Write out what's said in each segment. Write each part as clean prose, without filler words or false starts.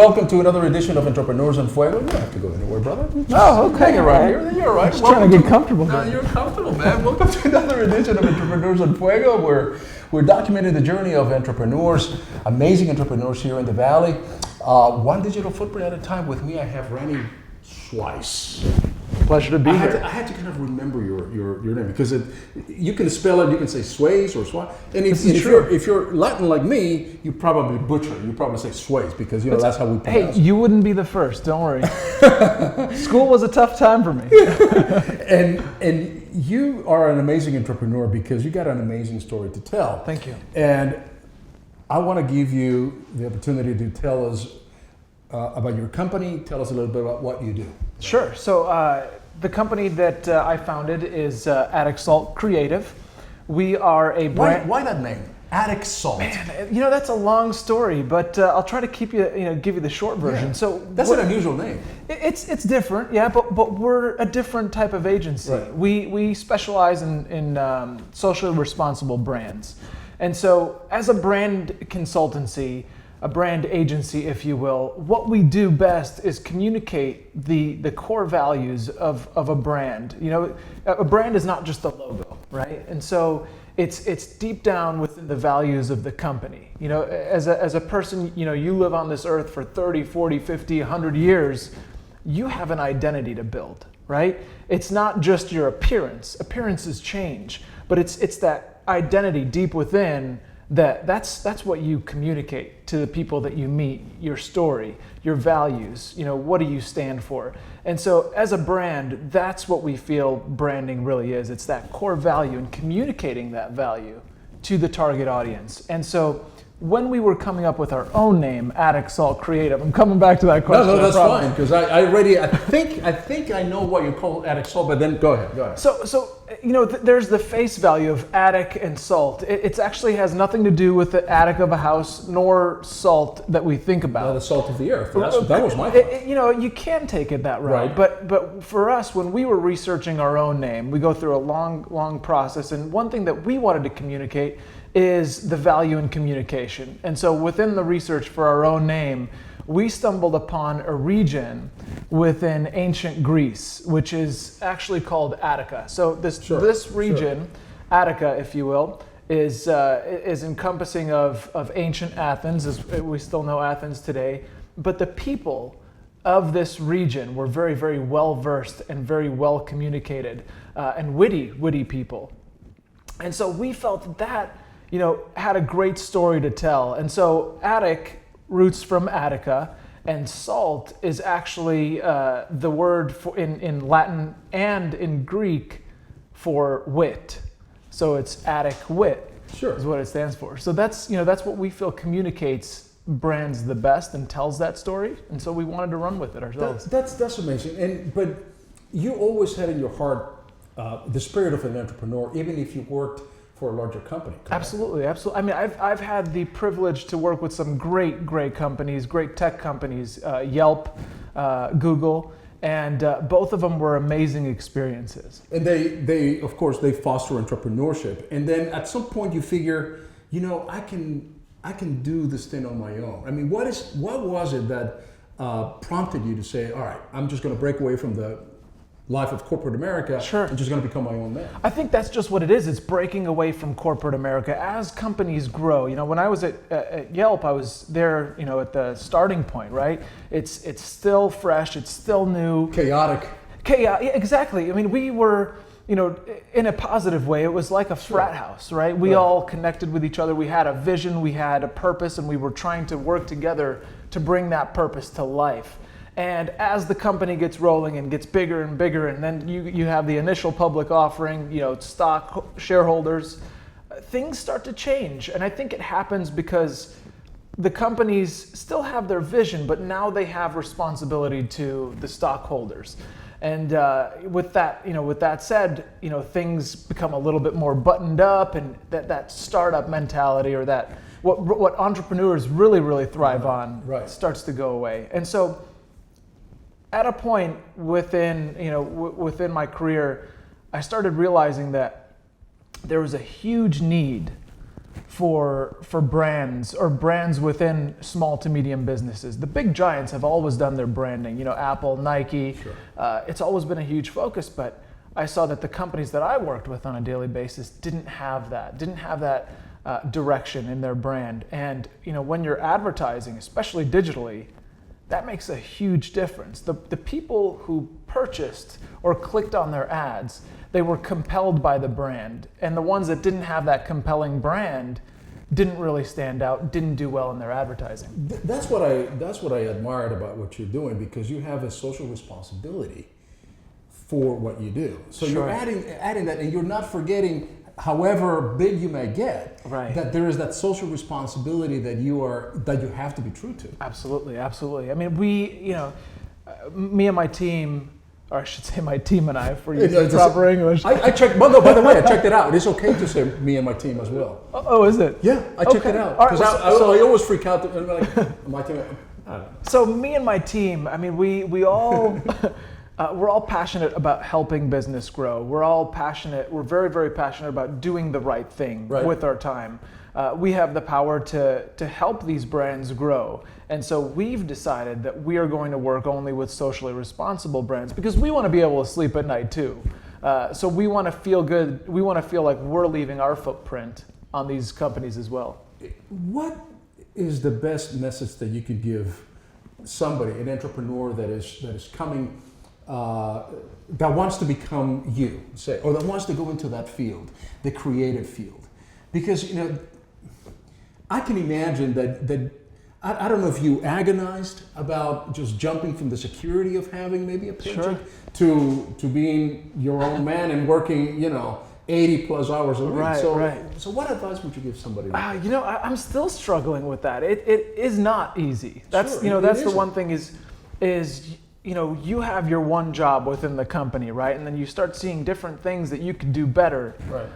welcome to another edition of Entrepreneurs on Fuego. You don't have to go anywhere, brother. Oh, okay. Hang around here. You're all right. Just trying to get comfortable. No, you're comfortable, man. Welcome to another edition of Entrepreneurs on Fuego, where we're documenting the journey of entrepreneurs, amazing entrepreneurs here in the Valley. One digital footprint at a time. With me, I have Rani Sweis. Pleasure to be here. I had to kind of remember your name because you can spell it. You can say Sweis or Sweis. And if you're Latin like me, you probably butcher. You probably say Sweis because that's how we pronounce it. Hey, you wouldn't be the first. Don't worry. School was a tough time for me. And you are an amazing entrepreneur because you got an amazing story to tell. Thank you. And I want to give you the opportunity to tell us about your company. Tell us a little bit about what you do. Sure. So the company that I founded is Attic Salt Creative. We are a brand. Why that name? Attic Salt. Man, that's a long story, but I'll try to give you the short version. Yeah. So that's an unusual name. It's different, yeah, but we're a different type of agency. Right. We specialize in socially responsible brands, and so as a brand consultancy, a brand agency, if you will, what we do best is communicate the core values of a brand. A brand is not just a logo, right? And so it's deep down within the values of the company. As a person, you live on this earth for 30, 40, 50, 100 years, you have an identity to build, right? It's not just your appearance. Appearances change, but it's that identity deep within that's what you communicate to the people that you meet, your story, your values, what do you stand for? And so as a brand, that's what we feel branding really is. It's that core value and communicating that value to the target audience. And so when we were coming up with our own name, Attic Salt Creative, I'm coming back to that question. No, that's fine, because I think I know what you call Attic Salt, but then go ahead. So there's the face value of attic and salt. It actually has nothing to do with the attic of a house, nor salt that we think about. The salt of the earth. That was my thought. You can take it that route, right. But for us, when we were researching our own name, we go through a long process, and one thing that we wanted to communicate is the value in communication. And so within the research for our own name, we stumbled upon a region within ancient Greece, which is actually called Attica. So this region, Attica, if you will, is encompassing of ancient Athens, as we still know Athens today. But the people of this region were very, very well versed and very well communicated and witty people. And so we felt that had a great story to tell. And so Attic roots from Attica, and salt is actually the word in Latin and in Greek for wit. So it's Attic wit is what it stands for. So that's what we feel communicates brands the best and tells that story. And so we wanted to run with it ourselves. That's amazing. But you always had in your heart the spirit of an entrepreneur, even if you worked for a larger company. Correct? Absolutely. I mean, I've had the privilege to work with some great companies, great tech companies, Yelp, Google, and both of them were amazing experiences. And they of course, they foster entrepreneurship. And then at some point you figure, I can do this thing on my own. I mean, what was it that prompted you to say, all right, I'm just going to break away from the life of corporate America, I'm just going to become my own man? I think that's just what it is. It's breaking away from corporate America as companies grow. When I was at Yelp, I was there, at the starting point, right? It's still fresh, it's still new. Chaotic. Yeah, exactly. I mean, we were, in a positive way, it was like a frat house, right? We all connected with each other. We had a vision, we had a purpose, and we were trying to work together to bring that purpose to life. And as the company gets rolling and gets bigger and bigger, and then you have the initial public offering, stock shareholders, things start to change. And I think it happens because the companies still have their vision, but now they have responsibility to the stockholders. And with that said, things become a little bit more buttoned up, and that startup mentality, or that what entrepreneurs really thrive on, starts to go away. And so, at a point within my career, I started realizing that there was a huge need for brands or brands within small to medium businesses. The big giants have always done their branding. You know, Apple, Nike. Sure. It's always been a huge focus, but I saw that the companies that I worked with on a daily basis didn't have that direction in their brand. And you know, when you're advertising, especially digitally, that makes a huge difference. The people who purchased or clicked on their ads, they were compelled by the brand. And the ones that didn't have that compelling brand didn't really stand out, didn't do well in their advertising. That's what I admired about what you're doing, because you have a social responsibility for what you do. So Sure. you're adding that, and you're not forgetting, however big you may get, Right. that there is that social responsibility that you have to be true to. Absolutely, absolutely. I mean, me and my team, or I should say my team and I, for using proper English. I checked. By the way, I checked it out. It's okay to say me and my team as well. Oh, is it? Yeah, I checked it out, because I always freak out. Like, my team. I don't know. So me and my team, I mean, we all we're all passionate about helping business grow. We're very, very passionate about doing the right thing with our time. We have the power to help these brands grow. And so we've decided that we are going to work only with socially responsible brands, because we want to be able to sleep at night too. So we want to feel good. We want to feel like we're leaving our footprint on these companies as well. What is the best message that you could give somebody, an entrepreneur that is coming, that wants to become you, say, or that wants to go into that field, the creative field? Because, you know, I can imagine that I don't know if you agonized about just jumping from the security of having maybe a paycheck to being your own man and working, you know, 80 plus hours a week. So what advice would you give somebody? You know, I'm still struggling with that. It is not easy. That's Sure, that's the one thing is you know, you have your one job within the company, right? And then you start seeing different things that you could do better,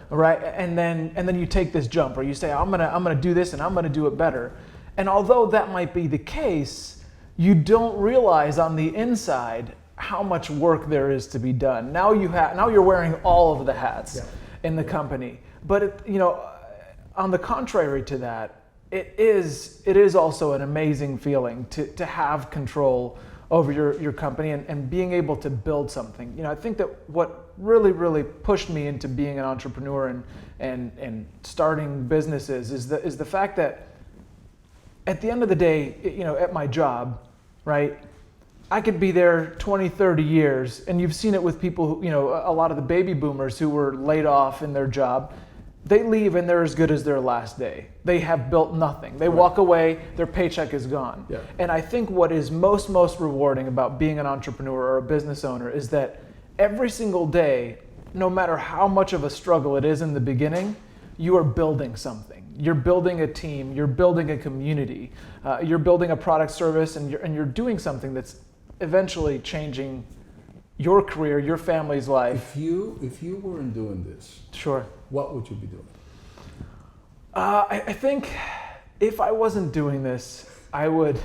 right? And then you take this jump, or you say, I'm gonna do this and I'm gonna do it better. And although that might be the case, you don't realize on the inside how much work there is to be done. Now you're wearing all of the hats in the company. But you know, on the contrary to that, it is also an amazing feeling to have control over your company and being able to build something. You know, I think that what really pushed me into being an entrepreneur and starting businesses is the fact that at the end of the day, you know, at my job, right, I could be there 20, 30 years, and you've seen it with people who, you know, a lot of the baby boomers who were laid off in their job. They leave and they're as good as their last day. They have built nothing. They walk away, their paycheck is gone. Yeah. And I think what is most rewarding about being an entrepreneur or a business owner is that every single day, no matter how much of a struggle it is in the beginning, you are building something. You're building a team, you're building a community, you're building a product service, and you're doing something that's eventually changing your career, your family's life. If you weren't doing this, sure, what would you be doing? I think if I wasn't doing this, I would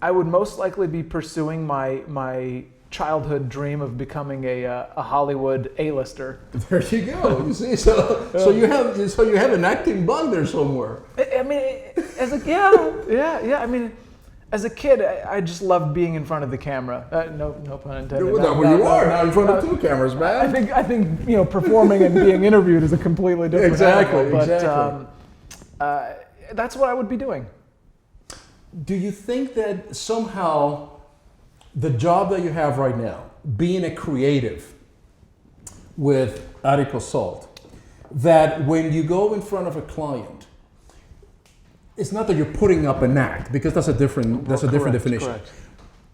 most likely be pursuing my childhood dream of becoming a Hollywood A-lister. There you go. You see, so you have an acting bug there somewhere. I mean, I mean, as a kid, I just loved being in front of the camera. No pun intended. Well, you are now in front of two cameras, man. I think you know, performing and being interviewed is a completely different animal, but that's what I would be doing. Do you think that somehow the job that you have right now, being a creative with Article Salt, that when you go in front of a client, it's not that you're putting up an act, because that's a different definition. Correct.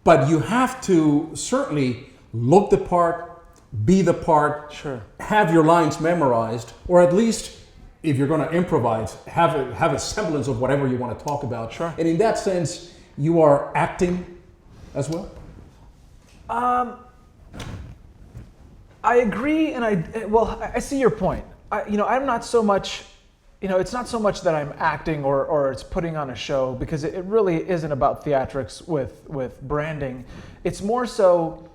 But you have to certainly look the part, be the part, sure, have your lines memorized, or at least if you're going to improvise, have a semblance of whatever you want to talk about. Sure. And in that sense, you are acting as well. I agree, and I see your point. I'm not so much. You know, it's not so much that I'm acting or it's putting on a show, because it really isn't about theatrics with branding. It's more so,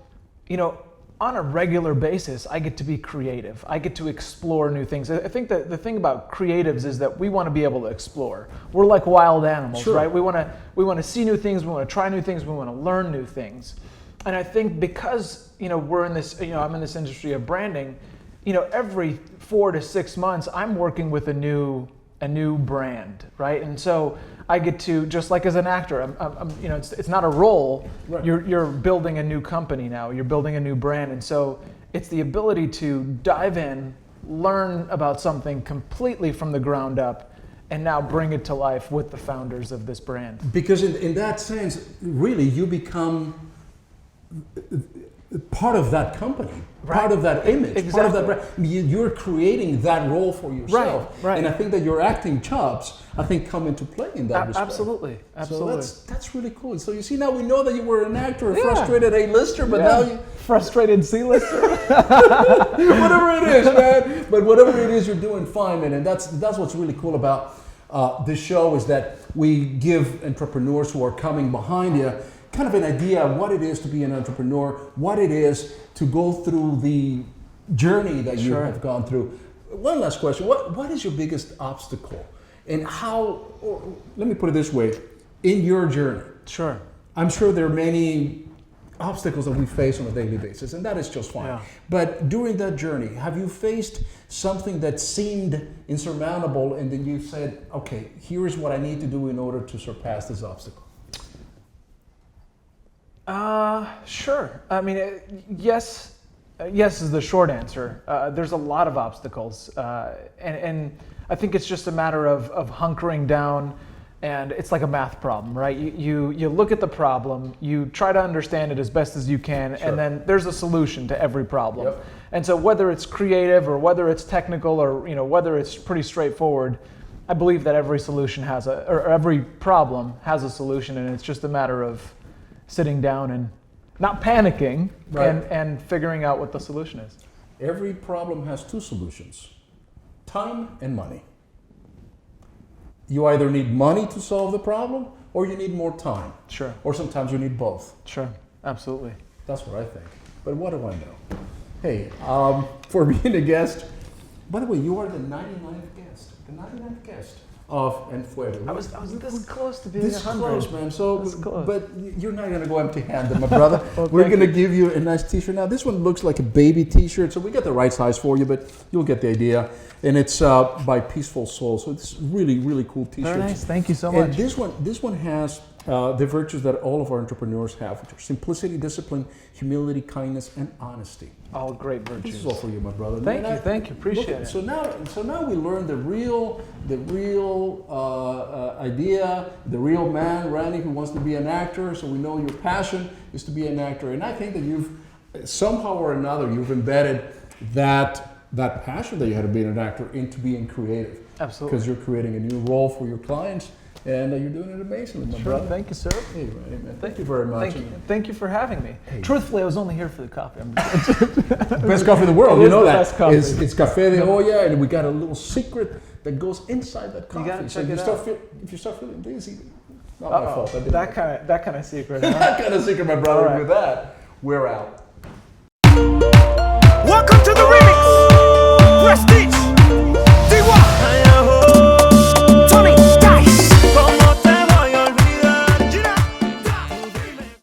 you know, on a regular basis, I get to be creative. I get to explore new things. I think that the thing about creatives is that we want to be able to explore. We're like wild animals, Sure. right? We want to see new things. We want to try new things. We want to learn new things. And I think because we're in this, I'm in this industry of branding. Every 4 to 6 months, I'm working with a new brand, right? And so I get to, just like as an actor, it's not a role. Right. You're building a new company now. You're building a new brand, and so it's the ability to dive in, learn about something completely from the ground up, and now bring it to life with the founders of this brand. Because in that sense, really, you become part of that company, part of that image, part of that brand. You're creating that role for yourself. Right. And I think that your acting chops, come into play in that respect. Absolutely. So that's really cool. So you see, now we know that you were an actor, a frustrated A-lister, but now you... Frustrated C-lister. Whatever it is, man. But whatever it is, you're doing fine, man. And that's what's really cool about this show, is that we give entrepreneurs who are coming behind you kind of an idea of what it is to be an entrepreneur, what it is to go through the journey that you have gone through. One last question. What is your biggest obstacle? And how, or let me put it this way, in your journey. Sure. I'm sure there are many obstacles that we face on a daily basis, and that is just fine. Yeah. But during that journey, have you faced something that seemed insurmountable, and then you said, okay, here is what I need to do in order to surpass this obstacle? Sure. I mean, yes. Yes is the short answer. There's a lot of obstacles, and I think it's just a matter of hunkering down, and it's like a math problem, right? You look at the problem, you try to understand it as best as you can, and then there's a solution to every problem. Yep. And so whether it's creative or whether it's technical or whether it's pretty straightforward, I believe that every solution or every problem has a solution, and it's just a matter of sitting down and not panicking, and figuring out what the solution is. Every problem has two solutions: time and money. You either need money to solve the problem, or you need more time. Sure. Or sometimes you need both. Sure. Absolutely. That's what I think. But what do I know? Hey, for being a guest, by the way, you are the 99th guest. The 99th guest of Fuego. I was this close to being This 100. close, man. So, Close. but you're not gonna go empty-handed, my brother. Well, We're gonna you. give you a nice T-shirt. Now, this one looks like a baby T-shirt, so we got the right size for you, but you'll get the idea. And it's by Peaceful Soul, so it's really, really cool T-shirt. Very nice. Thank you so And much. this one has the virtues that all of our entrepreneurs have, which are simplicity, discipline, humility, kindness, and honesty. All great virtues. This is all for you, my brother. Thank you. Appreciate it. So now we learn the real idea, the real man, Rani, who wants to be an actor. So we know your passion is to be an actor, and I think that you've somehow or another you've embedded that passion that you had to be an actor into being creative. Absolutely. Because you're creating a new role for your clients, and you're doing it amazingly, my brother. Thank you, sir. Hey, Rani, man. Thank you very much. Thank you for having me. Hey. Truthfully, I was only here for the coffee. Best coffee in the world, It you is know the that. best coffee. It's Café de Olla, and we got a little secret that goes inside that coffee. You gotta check so it out. If you start feeling dizzy, not my fault. I didn't. That kind of secret. Huh? That kind of secret, my brother. All right. With that, we're out. Welcome to the remix. Prestige.